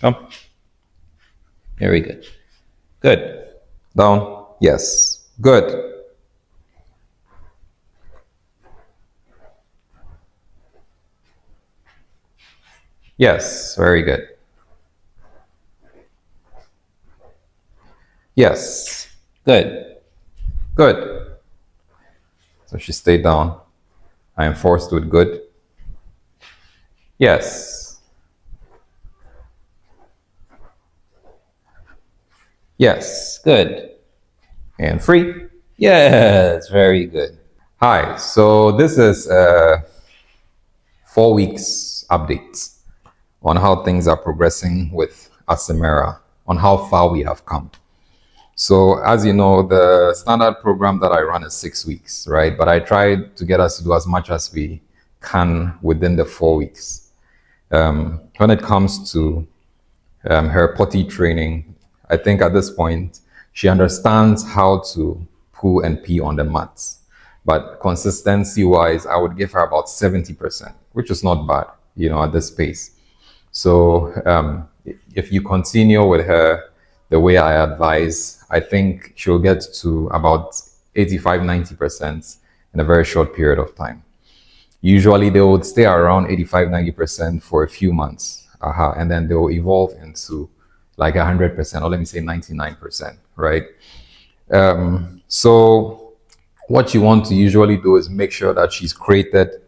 Come. Very good. Good. Down. Yes. Good. Yes. Very good. Yes. Good. Good. So she stayed down. I enforced with good. Yes. Yes. Good. And free. Yes. Very good. Hi. So this is 4 weeks update on how things are progressing with sèmera, on how far we have come. So as you know, the standard program that I run is 6 weeks, right? But I tried to get us to do as much as we can within the 4 weeks. When it comes to her potty training, I think at this point, she understands how to poo and pee on the mats. But consistency wise, I would give her about 70%, which is not bad, at this pace. So if you continue with her the way I advise, I think she'll get to about 85, 90% in a very short period of time. Usually they would stay around 85, 90% for a few months. And then they'll evolve into like 100%, or let me say 99%, right? So what you want to usually do is make sure that she's created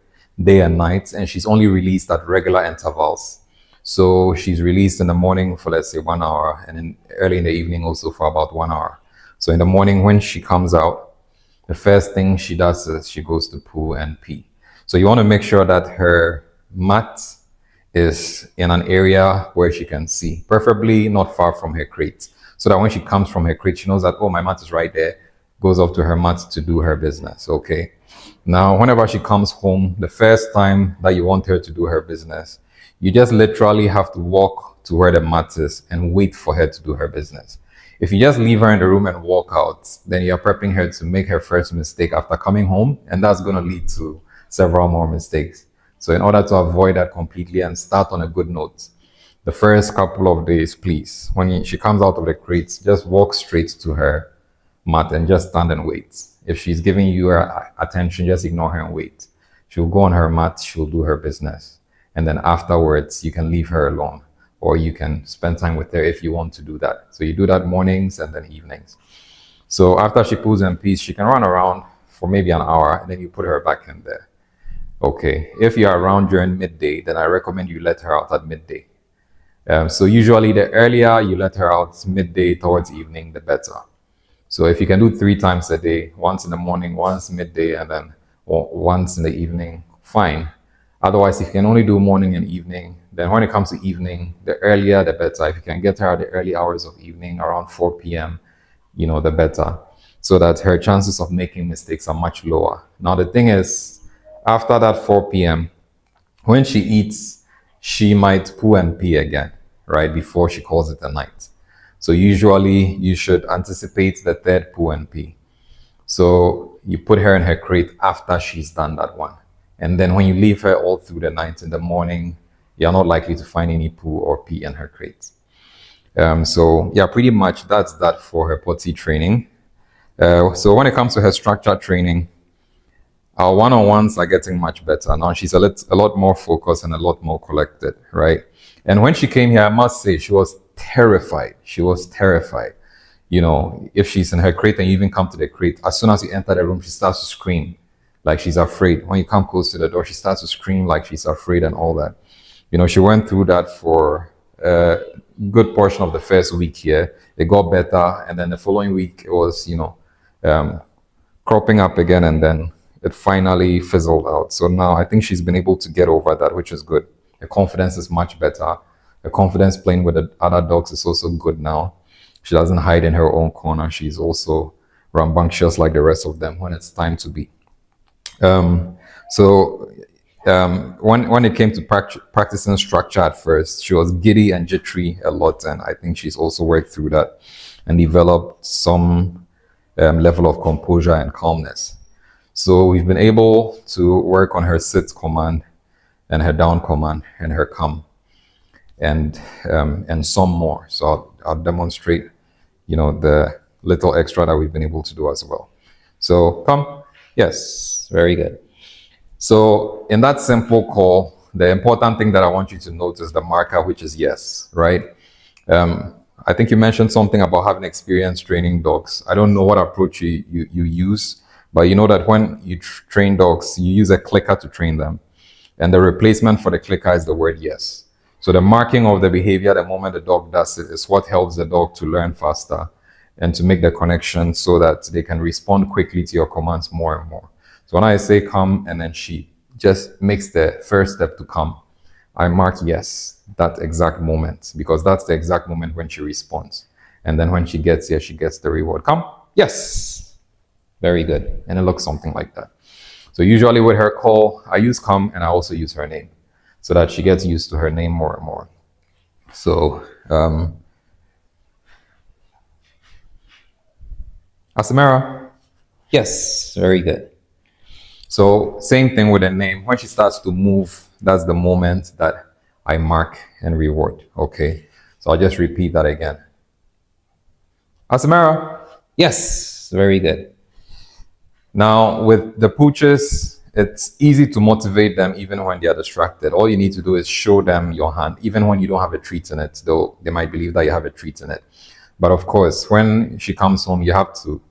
day and night, and she's only released at regular intervals. So she's released in the morning for, let's say, 1 hour, and then early in the evening also for about 1 hour. So in the morning when she comes out, the first thing she does is she goes to poo and pee. So you want to make sure that her mat is in an area where she can see, preferably not far from her crate, so that when she comes from her crate, she knows that, oh, my mat is right there, goes up to her mat to do her business. Okay. Now, whenever she comes home, the first time that you want her to do her business, you just literally have to walk to where the mat is and wait for her to do her business. If you just leave her in the room and walk out, then you're prepping her to make her first mistake after coming home, and that's going to lead to several more mistakes. So in order to avoid that completely and start on a good note, the first couple of days, please, when she comes out of the crates, just walk straight to her mat and just stand and wait. If she's giving you her attention, just ignore her and wait. She'll go on her mat, she'll do her business. And then afterwards, you can leave her alone, or you can spend time with her if you want to do that. So you do that mornings and then evenings. So after she poos and pees, she can run around for maybe an hour, and then you put her back in there. Okay, if you're around during midday, then I recommend you let her out at midday. So usually the earlier you let her out midday towards evening, the better. So if you can do 3 times a day, once in the morning, once midday, and then once in the evening, fine. Otherwise, if you can only do morning and evening, then when it comes to evening, the earlier the better. If you can get her at the early hours of evening, around 4 p.m., the better, so that her chances of making mistakes are much lower. Now, the thing is, after that 4 p.m., when she eats, she might poo and pee again, right, before she calls it a night. So usually you should anticipate the third poo and pee. So you put her in her crate after she's done that one. And then when you leave her all through the night, in the morning, you're not likely to find any poo or pee in her crate. So yeah, pretty much that's that for her potty training. So when it comes to her structure training, our one-on-ones are getting much better. Now she's a lot more focused and a lot more collected, right? And when she came here, I must say, she was terrified. She was terrified. If she's in her crate and you even come to the crate, as soon as you enter the room, she starts to scream like she's afraid. When you come close to the door, she starts to scream like she's afraid and all that. She went through that for a good portion of the first week here. It got better. And then the following week, it was, cropping up again, and then it finally fizzled out. So now I think she's been able to get over that, which is good. Her confidence is much better. Her confidence playing with the other dogs is also good now. She doesn't hide in her own corner. She's also rambunctious like the rest of them when it's time to be. When it came to practicing structure at first, she was giddy and jittery a lot, and I think she's also worked through that and developed some level of composure and calmness. So we've been able to work on her sit command and her down command and her come. and some more. So I'll demonstrate, the little extra that we've been able to do as well. So come. Yes, very good. So in that simple call, the important thing that I want you to note is the marker, which is yes, right? I think you mentioned something about having experience training dogs. I don't know what approach you use, but you know that when you train dogs, you use a clicker to train them. And the replacement for the clicker is the word yes. So the marking of the behavior the moment the dog does it is what helps the dog to learn faster and to make the connection so that they can respond quickly to your commands more and more. So when I say come and then she just makes the first step to come, I mark yes, that exact moment, because that's the exact moment when she responds. And then when she gets here, she gets the reward. Come, yes, very good. And it looks something like that. So usually with her call, I use come and I also use her name so that she gets used to her name more and more. So, sèmera, yes, very good. So same thing with the name. When she starts to move, that's the moment that I mark and reward. Okay. So I'll just repeat that again. Sèmera, yes, very good. Now with the pooches, it's easy to motivate them even when they are distracted. All you need to do is show them your hand, even when you don't have a treat in it, though they might believe that you have a treat in it. But of course, when she comes home, you have to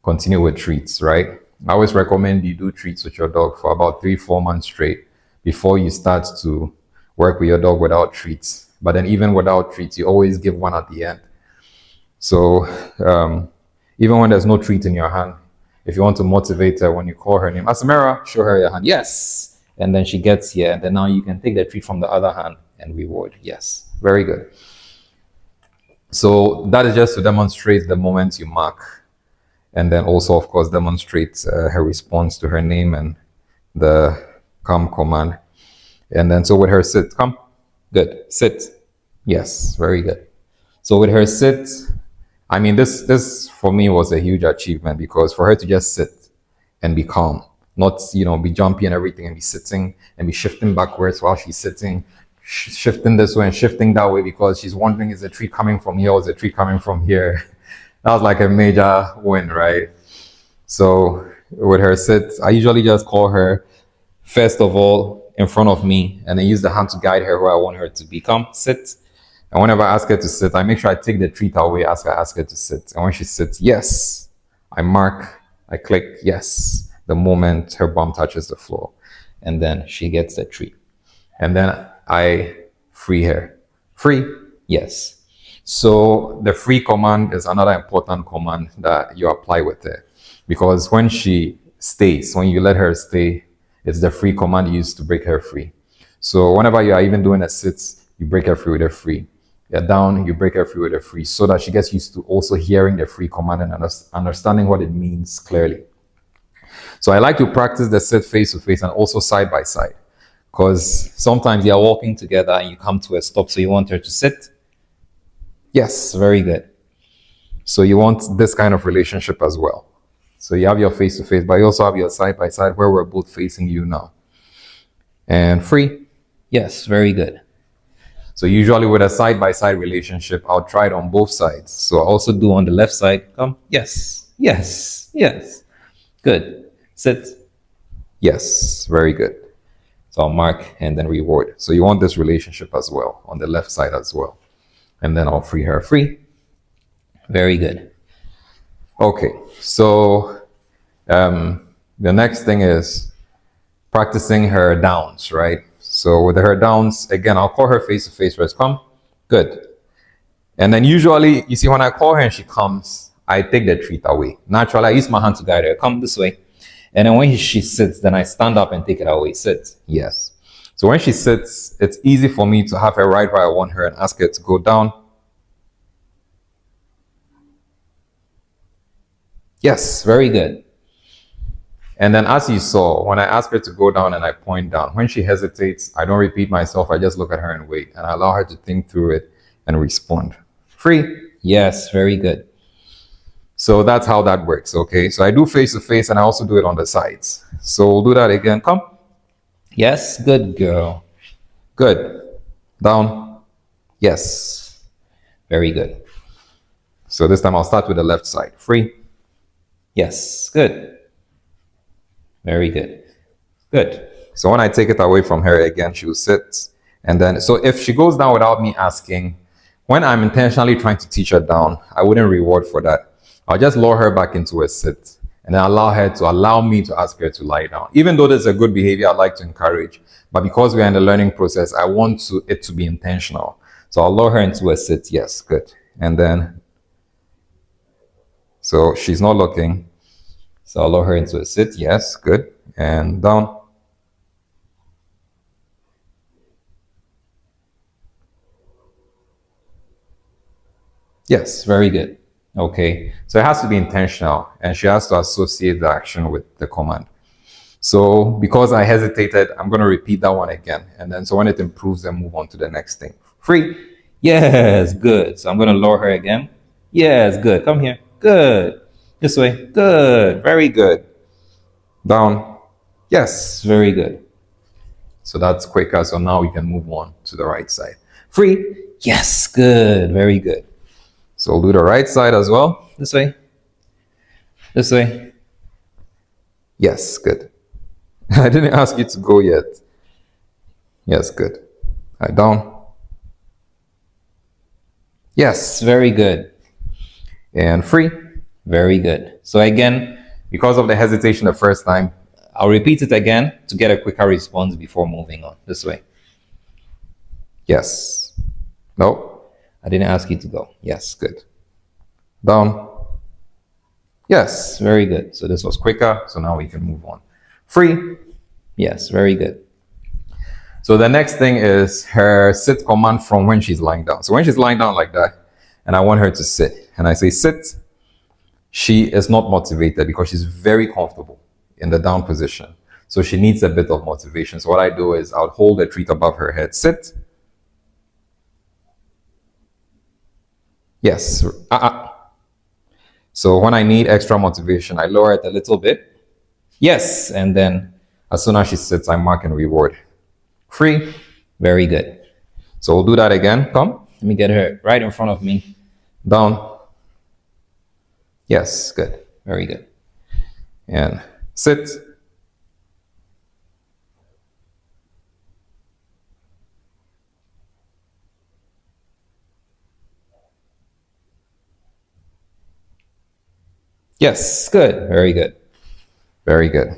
continue with treats, right? I always recommend you do treats with your dog for about 3-4 months straight before you start to work with your dog without treats. But then even without treats, you always give one at the end. So even when there's no treat in your hand, if you want to motivate her, when you call her name, sèmera, show her your hand. Yes. And then she gets here. And then now you can take the treat from the other hand and reward. Yes. Very good. So that is just to demonstrate the moment you mark. And then also, of course, demonstrate her response to her name and the come command. And then so with her sit, come. Good. Sit. Yes. Very good. So with her sit, I mean, this for me was a huge achievement, because for her to just sit and be calm, not, be jumpy and everything, and be sitting and be shifting backwards while she's sitting, shifting this way and shifting that way because she's wondering, is the tree coming from here or is the tree coming from here? That was like a major win, right? So with her sit, I usually just call her first of all in front of me and then use the hand to guide her where I want her to be. Come, sit. And whenever I ask her to sit, I make sure I take the treat away, ask her to sit. And when she sits, yes, I mark, I click yes, the moment her bum touches the floor. And then she gets the treat. And then I free her. Free, yes. So the free command is another important command that you apply with her. Because when she stays, when you let her stay, it's the free command you use to break her free. So whenever you are even doing a sit, you break her free with a free. You're down, you break her free with a free, so that she gets used to also hearing the free command and understanding what it means clearly. So I like to practice the sit face to face and also side by side, because sometimes you're walking together and you come to a stop, so you want her to sit. Yes, very good. So you want this kind of relationship as well. So you have your face to face, but you also have your side by side where we're both facing you now. And free. Yes, very good. So usually with a side-by-side relationship, I'll try it on both sides. So I'll also do on the left side. Come. Yes. Yes. Yes. Good. Sit. Yes. Very good. So I'll mark and then reward. So you want this relationship as well on the left side as well. And then I'll free her. Free. Very good. Okay. So the next thing is practicing her downs, right? So with her downs, again, I'll call her face to face first. Come. Good. And then usually, you see, when I call her and she comes, I take the treat away. Naturally, I use my hand to guide her. Come this way. And then when she sits, then I stand up and take it away. Sit. Yes. So when she sits, it's easy for me to have her right where I want her and ask her to go down. Yes. Very good. And then as you saw, when I ask her to go down and I point down, when she hesitates, I don't repeat myself. I just look at her and wait. And I allow her to think through it and respond. Free. Yes, very good. So that's how that works, okay? So I do face to face and I also do it on the sides. So we'll do that again. Come. Yes, good girl. Good. Down. Yes. Very good. So this time I'll start with the left side. Free. Yes. Good. Very good. Good. So when I take it away from her again, she will sit. And then, so if she goes down without me asking, when I'm intentionally trying to teach her down, I wouldn't reward for that. I'll just lower her back into a sit and then allow her to allow me to ask her to lie down. Even though there's a good behavior I'd like to encourage, but because we're in the learning process, I want it to be intentional. So I'll lower her into a sit. Yes, good. And then, so she's not looking. So I'll lower her into a sit. Yes, good. And down. Yes, very good. Okay, so it has to be intentional and she has to associate the action with the command. So because I hesitated, I'm going to repeat that one again. And then so when it improves, then move on to the next thing. Free. Yes, good. So I'm going to lower her again. Yes, good. Come here. Good. This way. Good. Very good. Down. Yes, very good. So that's quicker. So now we can move on to the right side. Free. Yes, good. Very good. So we'll do the right side as well. This way. This way. Yes, good. I didn't ask you to go yet. Yes, good. Right, down. Yes, very good. And free. Very good. So again, because of the hesitation the first time, I'll repeat it again to get a quicker response before moving on. This way. Yes. No. I didn't ask you to go. Yes, good. Down. Yes, very good. So this was quicker. So now we can move on. Free. Yes, very good. So the next thing is her sit command from when she's lying down. So when she's lying down like that, and I want her to sit, and I say sit, she is not motivated because she's very comfortable in the down position. So she needs a bit of motivation. So what I do is I'll hold the treat above her head. Sit. Yes. So when I need extra motivation, I lower it a little bit. Yes. And then as soon as she sits, I mark and reward. Free. Very good. So we'll do that again. Come. Let me get her right in front of me. Down. Yes. Good. Very good. And sit. Yes. Good. Very good. Very good.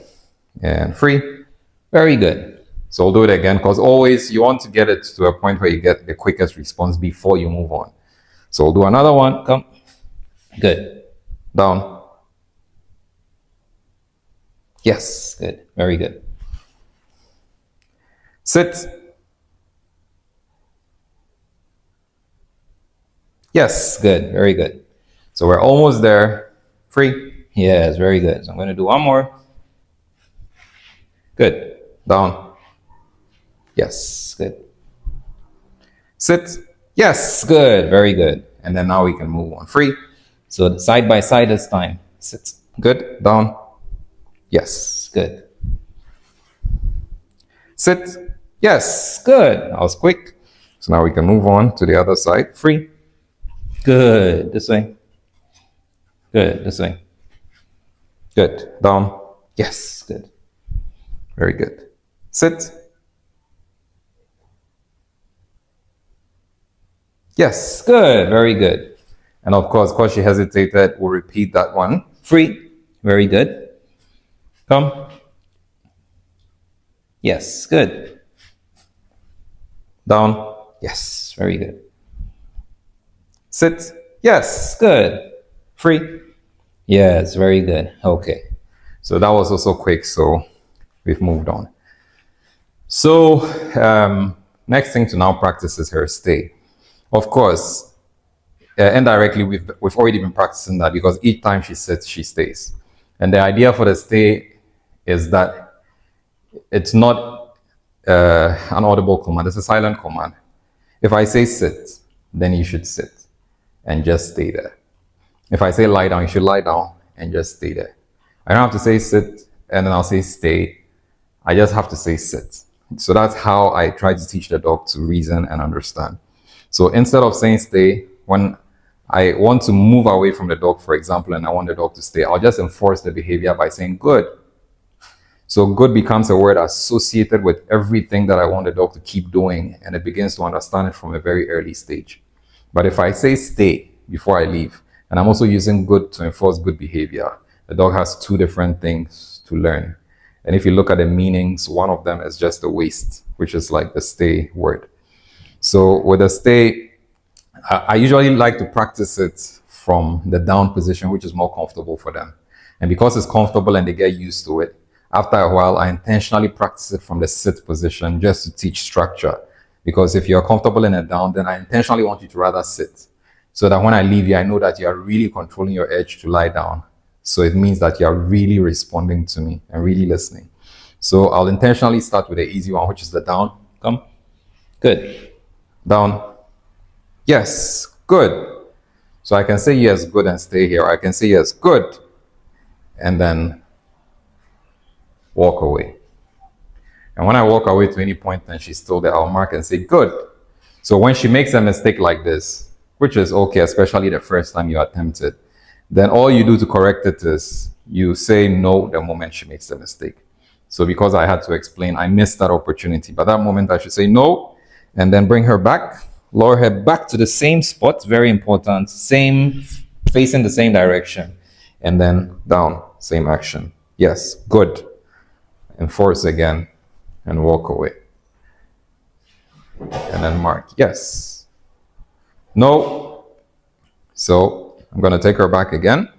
And free. Very good. So we'll do it again because always you want to get it to a point where you get the quickest response before you move on. So we'll do another one. Come. Good. Down. Yes. Good. Very good. Sit. Yes. Good. Very good. So we're almost there. Free. Yes. Very good. So I'm going to do one more. Good. Down. Yes. Good. Sit. Yes. Good. Very good. And then now we can move on. Free. So side by side this time. Sit. Good. Down. Yes. Good. Sit. Yes. Good. That was quick. So now we can move on to the other side. Free. Good. This way. Good. This way. Good. Down. Yes. Good. Very good. Sit. Yes. Good. Very good. And of course, because she hesitated, we'll repeat that one. Free. Very good. Come. Yes. Good. Down. Yes. Very good. Sit. Yes. Good. Free. Yes. Very good. Okay. So that was also quick. So we've moved on. So next thing to now practice is her stay. Of course, indirectly, we've already been practicing that because each time she sits, she stays. And the idea for the stay is that it's not an audible command. It's a silent command. If I say sit, then you should sit and just stay there. If I say lie down, you should lie down and just stay there. I don't have to say sit and then I'll say stay. I just have to say sit. So that's how I try to teach the dog to reason and understand. So instead of saying stay, when I want to move away from the dog, for example, and I want the dog to stay, I'll just enforce the behavior by saying good. So good becomes a word associated with everything that I want the dog to keep doing, and it begins to understand it from a very early stage. But if I say stay before I leave, and I'm also using good to enforce good behavior, the dog has two different things to learn. And if you look at the meanings, one of them is just the waste, which is like the stay word. So with the stay, I usually like to practice it from the down position, which is more comfortable for them. And because it's comfortable and they get used to it, after a while, I intentionally practice it from the sit position just to teach structure. Because if you're comfortable in a down, then I intentionally want you to rather sit. So that when I leave you, I know that you are really controlling your edge to lie down. So it means that you are really responding to me and really listening. So I'll intentionally start with the easy one, which is the down. Come. Good. Down. Yes. Good. So I can say yes, good, and stay here. I can say yes, good, and then walk away. And when I walk away to any point and she's still there, I'll mark and say good. So when she makes a mistake like this, which is okay, especially the first time you attempt it, then all you do to correct it is you say no the moment she makes the mistake. So because I had to explain, I missed that opportunity. But that moment I should say no, and then bring her back, lower her back to the same spot, very important, same, facing the same direction, and then down, same action. Yes, good. Enforce again, and walk away. And then mark, yes. No. So I'm going to take her back again.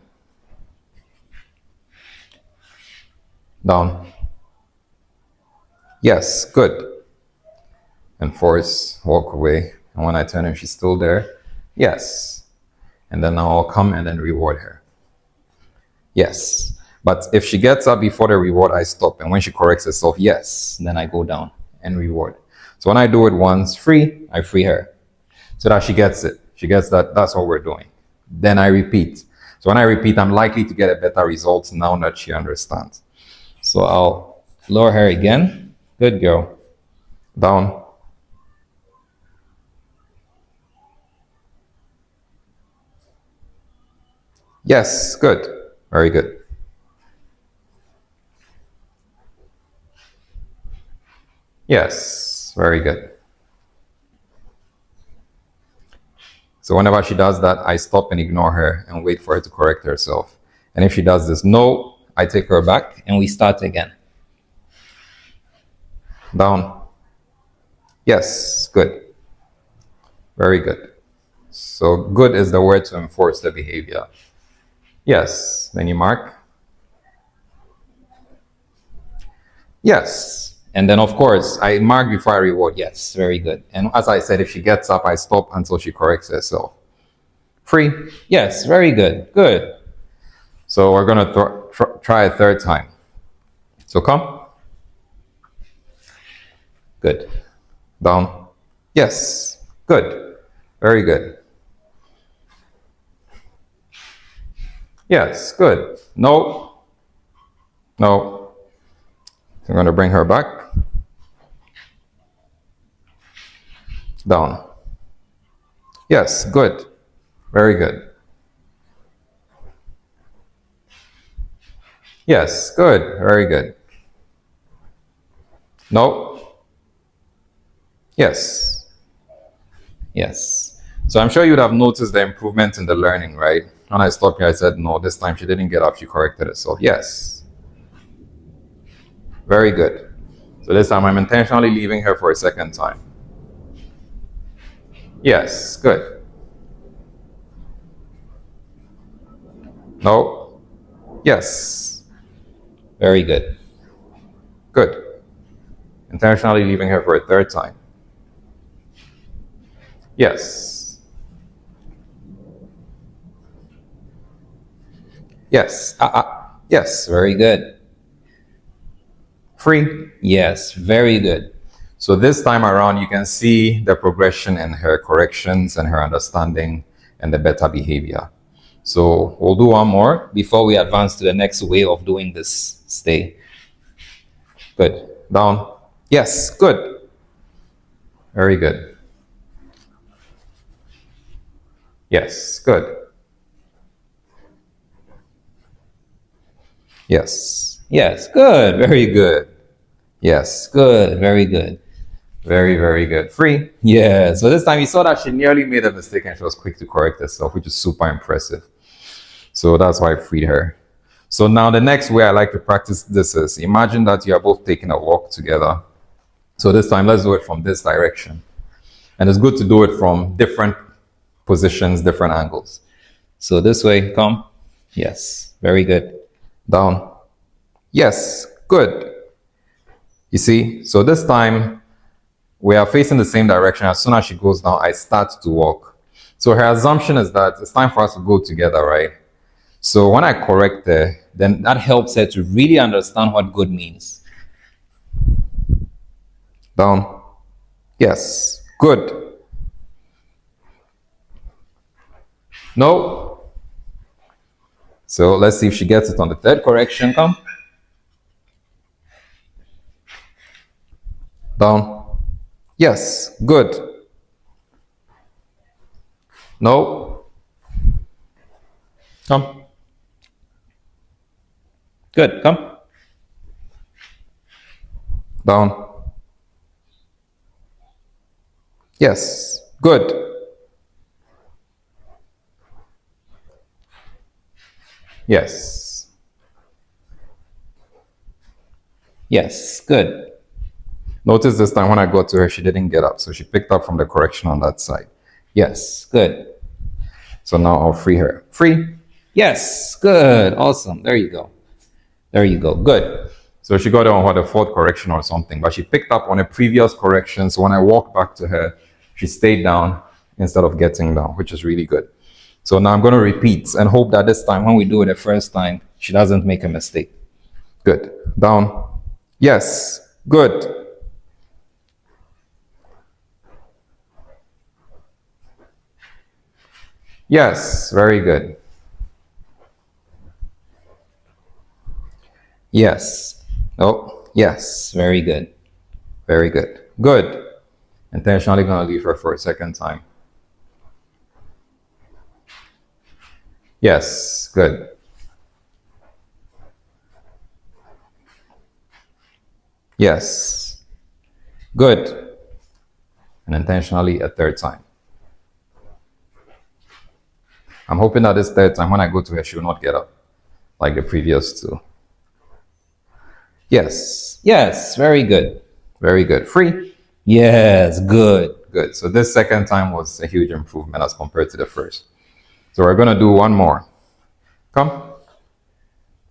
Down. Yes, good. Enforce, walk away. And when I turn her, she's still there. Yes. And then now I'll come and then reward her. Yes. But if she gets up before the reward, I stop. And when she corrects herself, yes, then I go down and reward. So when I do it once, free, I free her. So that she gets it. She gets that that's what we're doing. Then I repeat. So when I repeat, I'm likely to get a better result now that she understands. So I'll lower her again. Good girl. Down. Yes, good. Very good. Yes, very good. So whenever she does that, I stop and ignore her and wait for her to correct herself. And if she does this, no, I take her back and we start again. Down. Yes, good. Very good. So good is the word to enforce the behavior. Yes, then you mark. Yes. And then, of course, I mark before I reward. Yes, very good. And as I said, if she gets up, I stop until she corrects herself. Free. Yes, very good. Good. So we're going to try a third time. So come. Good. Down. Yes. Good. Very good. Yes. Good. No. No. So I'm going to bring her back. Down. Yes. Good. Very good. Yes. Good. Very good. No. Yes. Yes. So I'm sure you would have noticed the improvement in the learning, right? When I stopped here, I said, no, this time she didn't get up. She corrected herself. Yes. Very good. So this time I'm intentionally leaving her for a second time. Yes. Good. No. Yes. Very good. Good. Intentionally leaving her for a third time. Yes. Yes. Yes. Very good. Free. Yes. Very good. So this time around, you can see the progression in her corrections and her understanding and the better behavior. So we'll do one more before we advance to the next way of doing this stay. Good. Down. Yes. Good. Very good. Yes, good. Yes. Yes, good. Very good. Yes, good. Very good. Very, very good. Free. Yeah. So this time you saw that she nearly made a mistake and she was quick to correct herself, which is super impressive. So that's why I freed her. So now the next way I like to practice this is imagine that you are both taking a walk together. So this time let's do it from this direction. And it's good to do it from different positions, different angles. So this way, come. Yes. Very good. Down. Yes. Good. You see? So this time we are facing the same direction. As soon as she goes down, I start to walk. So her assumption is that it's time for us to go together, right? So when I correct her, then that helps her to really understand what good means. Down. Yes. Good. No. So let's see if she gets it on the third correction. Come. Down. Yes. Good. No. Come. Good. Come. Down. Yes. Good. Yes. Yes. Good. Notice this time when I got to her, she didn't get up. So she picked up from the correction on that side. Yes. Good. So now I'll free her. Free. Yes. Good. Awesome. There you go. There you go. Good. So she got on what, a fourth correction or something, but she picked up on a previous correction. So when I walked back to her, she stayed down instead of getting down, which is really good. So now I'm going to repeat and hope that this time when we do it the first time, she doesn't make a mistake. Good. Down. Yes. Good. Yes. Very good. Yes. Oh, yes. Very good. Very good. Good. Intentionally going to leave her for a second time. Yes. Good. Yes. Good. And intentionally a third time. I'm hoping that this third time when I go to her, she will not get up like the previous two. Yes. Yes. Very good. Very good. Free. Yes. Good. Good. So this second time was a huge improvement as compared to the first. So we're going to do one more. Come.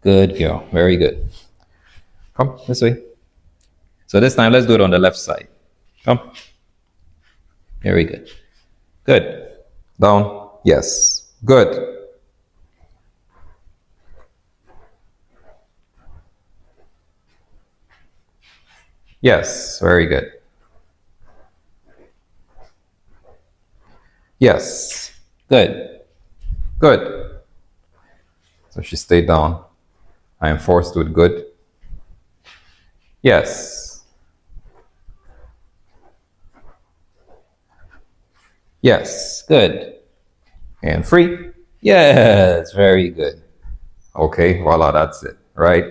Good girl. Very good. Come this way. So this time, let's do it on the left side. Come. Very good. Good. Down. Yes. Good. Yes. Very good. Yes. Good. Good. So she stayed down. I enforced with good. Yes. Yes. Good. And free. Yes. Very good. Okay. Voila. That's it. Right.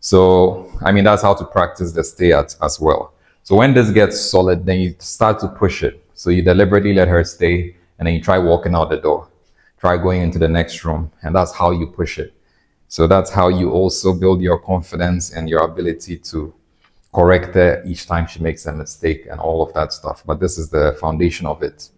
So, I mean, that's how to practice the stay at as well. So when this gets solid, then you start to push it. So you deliberately let her stay and then you try walking out the door. Try going into the next room. And that's how you push it. So that's how you also build your confidence and your ability to correct her each time she makes a mistake and all of that stuff. But this is the foundation of it.